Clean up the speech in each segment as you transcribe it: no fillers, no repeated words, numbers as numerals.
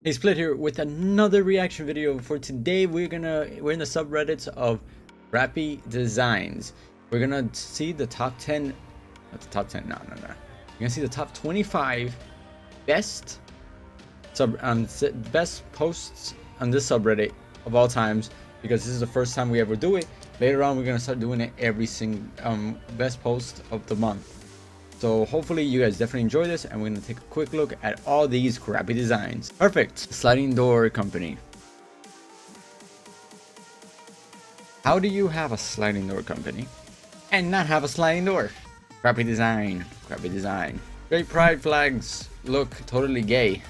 Hey, Split here with another reaction video. For today, we're in the subreddits of Crappy Designs. We're gonna see the top 10, not the top 10, no. You're gonna see the top 25 best best posts on this subreddit of all times, because this is the first time we ever do it. Later on, we're gonna start doing it every single best post of the month. So hopefully you guys definitely enjoy this, and we're going to take a quick look at all these crappy designs. Perfect. Sliding door company. How do you have a sliding door company and not have a sliding door? Crappy design. Crappy design. Great pride flags look totally gay.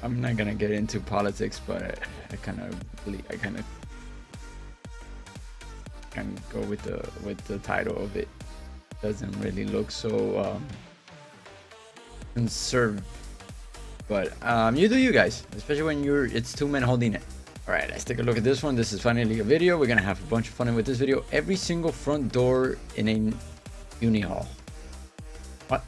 I'm not going to get into politics, but I kind of can go with the title of it. Doesn't really look so conservative, but you do you guys, especially when it's two men holding it. All right, let's take a look at this one. This is finally a video. We're gonna have a bunch of fun with this video. Every single front door in a uni hall. What?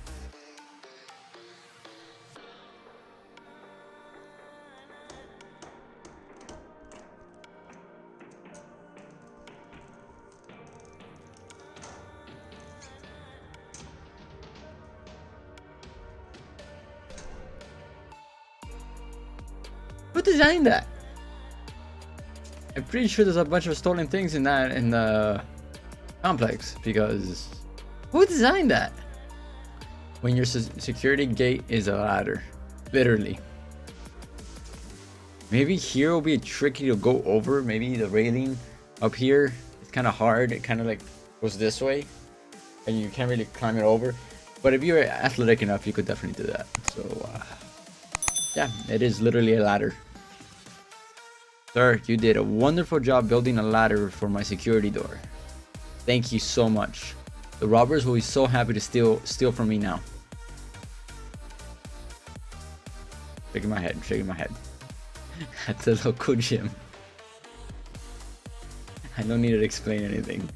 Who designed that? I'm pretty sure there's a bunch of stolen things in the complex, because who designed that? When your security gate is a ladder, literally. Maybe here will be tricky to go over. Maybe the railing up here is kind of hard. It kind of like goes this way, and you can't really climb it over. But if you're athletic enough, you could definitely do that. So yeah, it is literally a ladder. Sir, you did a wonderful job building a ladder for my security door. Thank you so much. The robbers will be so happy to steal from me now. Shaking my head, shaking my head. At the local gym. I don't need to explain anything.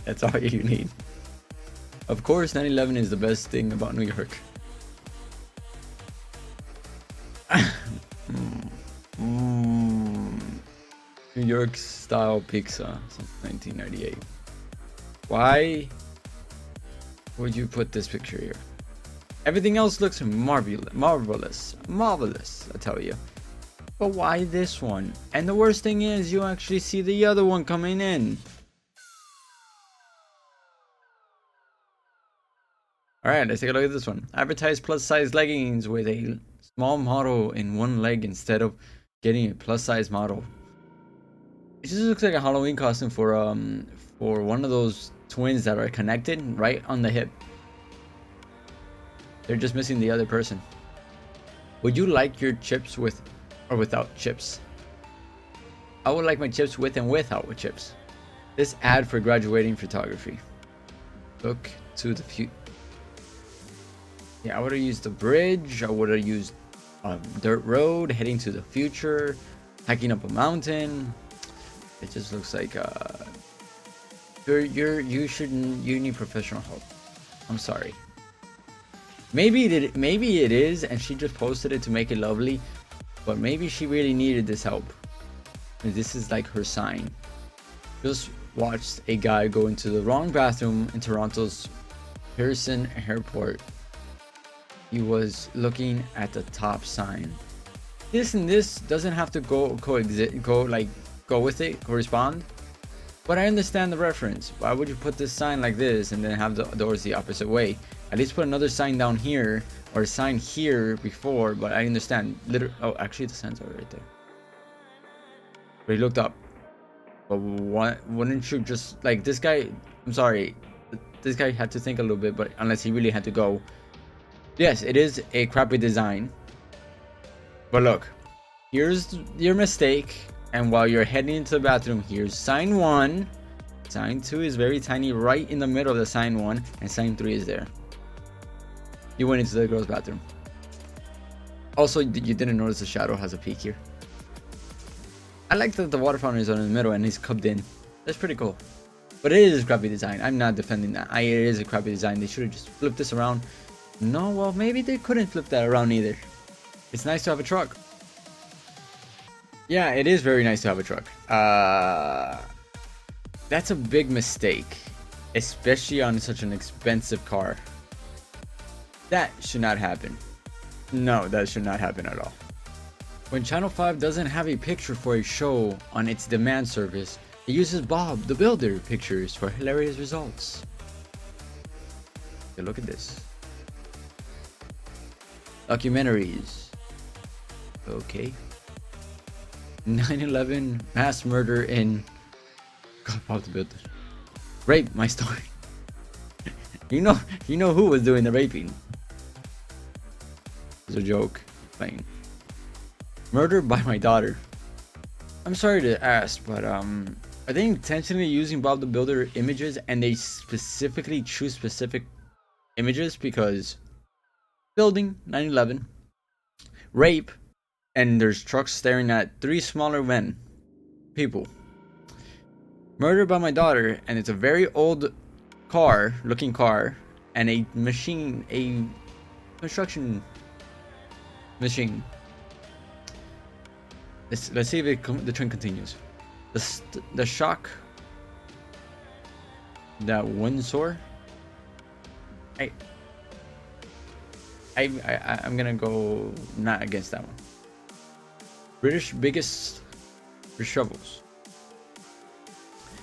That's all you need. Of course, 9/11 is the best thing about New York. New York style pizza since 1998. Why would you put this picture here? Everything else looks marvelous, I tell you. But why this one? And the worst thing is, you actually see the other one coming in. Alright, let's take a look at this one. Advertise plus size leggings with a small model in one leg instead of getting a plus size model. It just looks like a Halloween costume for one of those twins that are connected right on the hip. They're just missing the other person. Would you like your chips with or without chips? I would like my chips with and without chips. This ad for graduating photography. Look to the future. Yeah, I would have used the bridge. I would have used a dirt road heading to the future, hiking up a mountain. It just looks like you need professional help. I'm sorry. Maybe it is, and she just posted it to make it lovely, but maybe she really needed this help. And this is like her sign. Just watched a guy go into the wrong bathroom in Toronto's Pearson Airport. He was looking at the top sign. This and this doesn't have to go with it, correspond, but I understand the reference. Why would you put this sign like this and then have the doors the opposite way? At least put another sign down here or a sign here before. But I understand. Oh, actually the signs are right there. But he looked up. But wouldn't you just, like, this guy? I'm sorry, this guy had to think a little bit, but unless he really had to go. Yes, it is a crappy design, but look, here's your mistake. And while you're heading into the bathroom, here's sign 1. Sign 2 is very tiny right in the middle of the sign 1, and sign 3 is there. You went into the girls' bathroom. Also, you didn't notice the shadow has a peak here. I like that the water fountain is in the middle and he's cupped in. That's pretty cool. But it is a crappy design. I'm not defending that. It is a crappy design. They should have just flipped this around. No, well, maybe they couldn't flip that around either. It's nice to have a truck. Yeah, it is very nice to have a truck. That's a big mistake, especially on such an expensive car. That should not happen. No, that should not happen at all. When Channel 5 doesn't have a picture for a show on its demand service, it uses Bob the Builder pictures for hilarious results. Okay, look at this. Documentaries. Okay. 9/11 mass murder in Bob the Builder. Rape my story. you know who was doing the raping. It's a joke. Playing. Murdered by my daughter. I'm sorry to ask, but are they intentionally using Bob the Builder images and they specifically choose specific images? Because building 9/11, rape, and there's trucks staring at 3 smaller men, people. Murdered by my daughter, and it's a very old looking car, and a machine, a construction machine. Let's see if the trend continues. The shock. That Windsor. I'm gonna go not against that one. British biggest shovels.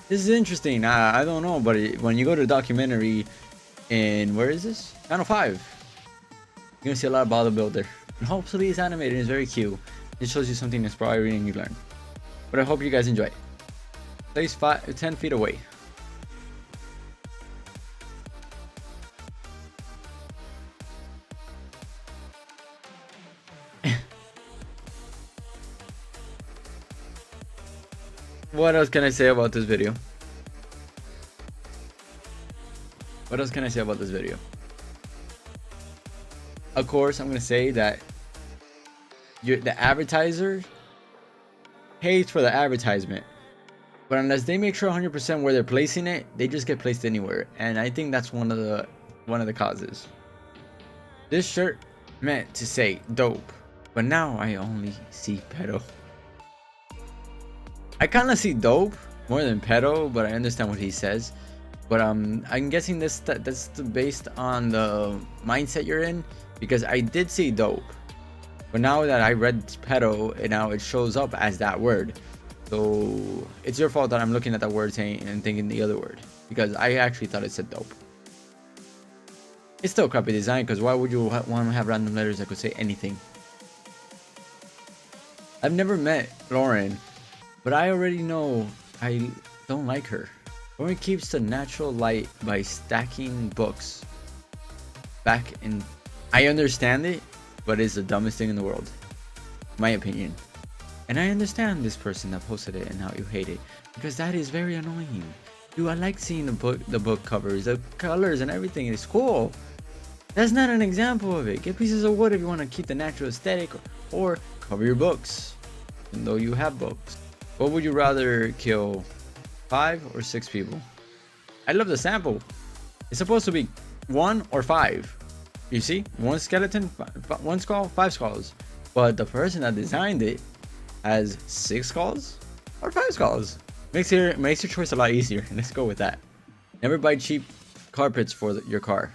This is interesting. I don't know, but when you go to the documentary in, where is this? Channel 5. You're gonna see a lot about the builder. And hopefully it's animated and it's very cute. It shows you something inspiring and you learn. But I hope you guys enjoy it. Place 10 feet away. What else can I say about this video? What else can I say about this video? Of course, I'm gonna say that the advertiser pays for the advertisement, but unless they make sure 100% where they're placing it, they just get placed anywhere, and I think that's one of the causes. This shirt meant to say dope, but now I only see pedo. I kind of see dope more than pedo, but I understand what he says. But I'm guessing that's based on the mindset you're in, because I did see dope. But now that I read pedo, and now it shows up as that word. So it's your fault that I'm looking at that word saying and thinking the other word, because I actually thought it said dope. It's still crappy design, because why would you want to have random letters that could say anything? I've never met Lauren, but I already know I don't like her. Lauren keeps the natural light by stacking books back in. I understand it, but it's the dumbest thing in the world, my opinion. And I understand this person that posted it and how you hate it, because that is very annoying. Dude, I like seeing the book covers, the colors and everything. It's cool. That's not an example of it. Get pieces of wood if you want to keep the natural aesthetic, or cover your books, even though you have books. What would you rather kill, 5 or 6 people? I love the sample. It's supposed to be 1 or 5. You see, 1 skeleton, 1 skull, 5 skulls. But the person that designed it has 6 skulls or 5 skulls. Makes your choice a lot easier. Let's go with that. Never buy cheap carpets for your car.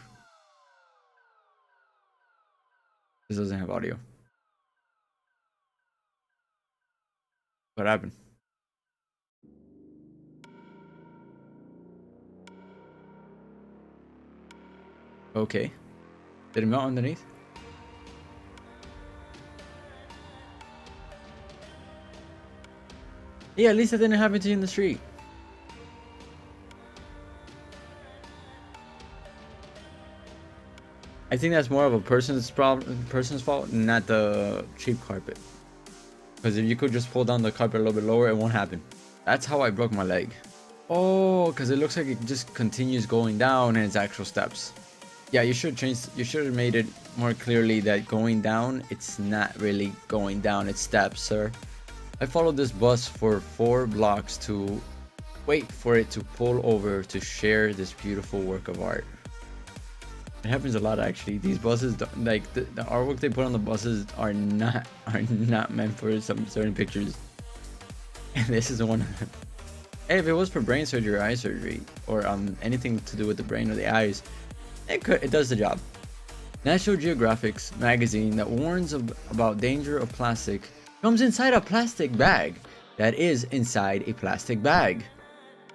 This doesn't have audio. What happened? Okay. Did it melt underneath? Yeah, at least it didn't happen to you in the street. I think that's more of a person's fault, not the cheap carpet. Because if you could just pull down the carpet a little bit lower, it won't happen. That's how I broke my leg. Oh, because it looks like it just continues going down and it's actual steps. Yeah, you should have made it more clearly that going down, it's not really going down, it's steps, sir. I followed this bus for 4 blocks to wait for it to pull over to share this beautiful work of art. It happens a lot, actually. These buses, like the artwork they put on the buses are not meant for some certain pictures. And this is one of them. Hey, if it was for brain surgery or eye surgery, or anything to do with the brain or the eyes, it does the job. National Geographic's magazine that warns about danger of plastic comes inside a plastic bag that is inside a plastic bag.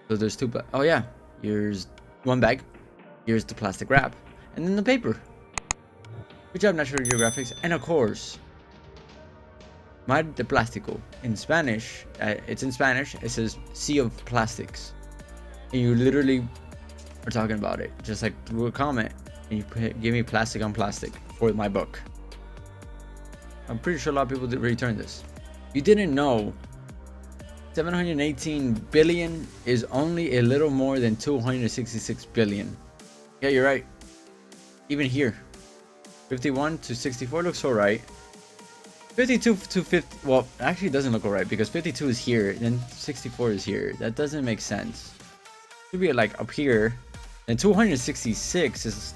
So there's two. Oh yeah, here's one bag. Here's the plastic wrap, and then the paper. Good job, National Geographic. And of course, Mar de Plástico in Spanish. It's in Spanish. It says Sea of Plastics, and you literally are talking about it, just like through a comment, and you give me plastic on plastic for my book. I'm pretty sure a lot of people did return this. You didn't know 718 billion is only a little more than 266 billion. Yeah, you're right. Even here, 51 to 64 looks alright. 52 to 50, well, actually it doesn't look alright because 52 is here, then 64 is here. That doesn't make sense. It should be like up here, and 266 is,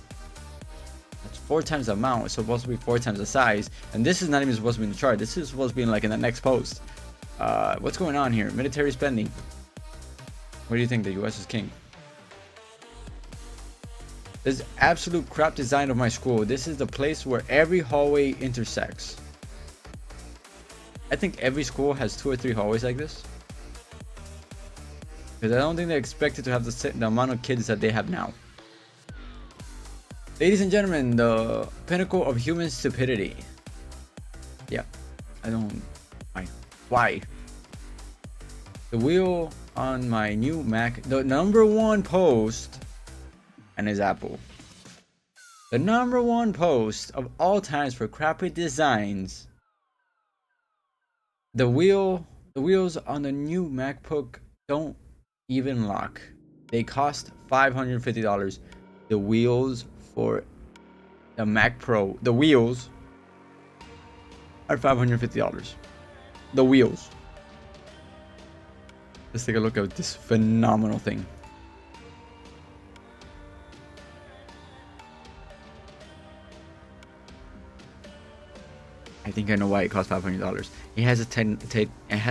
that's 4 times the amount. It's supposed to be 4 times the size, and this is not even supposed to be in the chart. This is supposed to be in, like, in the next post. What's going on here? Military spending. What do you think? The US is king. This is absolute crap design of my school. This is the place where every hallway intersects. I think every school has 2 or 3 hallways like this, because I don't think they're expected to have the amount of kids that they have now. Ladies and gentlemen, the pinnacle of human stupidity. Yeah, I don't. Why? The wheel on my new Mac. The #1 post, and is Apple. The #1 post of all times for crappy designs. The wheels on the new MacBook don't even lock. They cost $550. The wheels for the Mac Pro, the wheels are $550. The wheels. Let's take a look at this phenomenal thing. I think I know why it costs $500. It has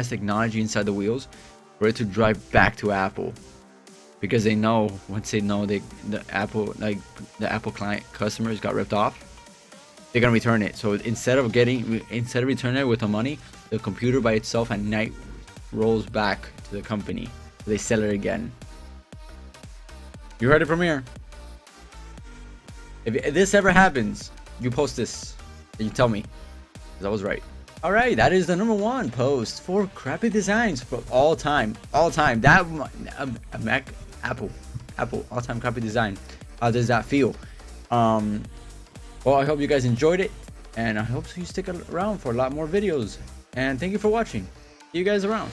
technology inside the wheels for it to drive back to Apple, because they know once they know the Apple client customers got ripped off, they're gonna return it. So instead of returning it with the money, the computer by itself at night rolls back to the company. So they sell it again. You heard it from here. If this ever happens, you post this and you tell me. I was right. All right, that is the #1 post for crappy designs for all time. That Mac, Apple, all-time crappy design. How does that feel? Well, I hope you guys enjoyed it, and I hope you stick around for a lot more videos. And thank you for watching. See you guys around.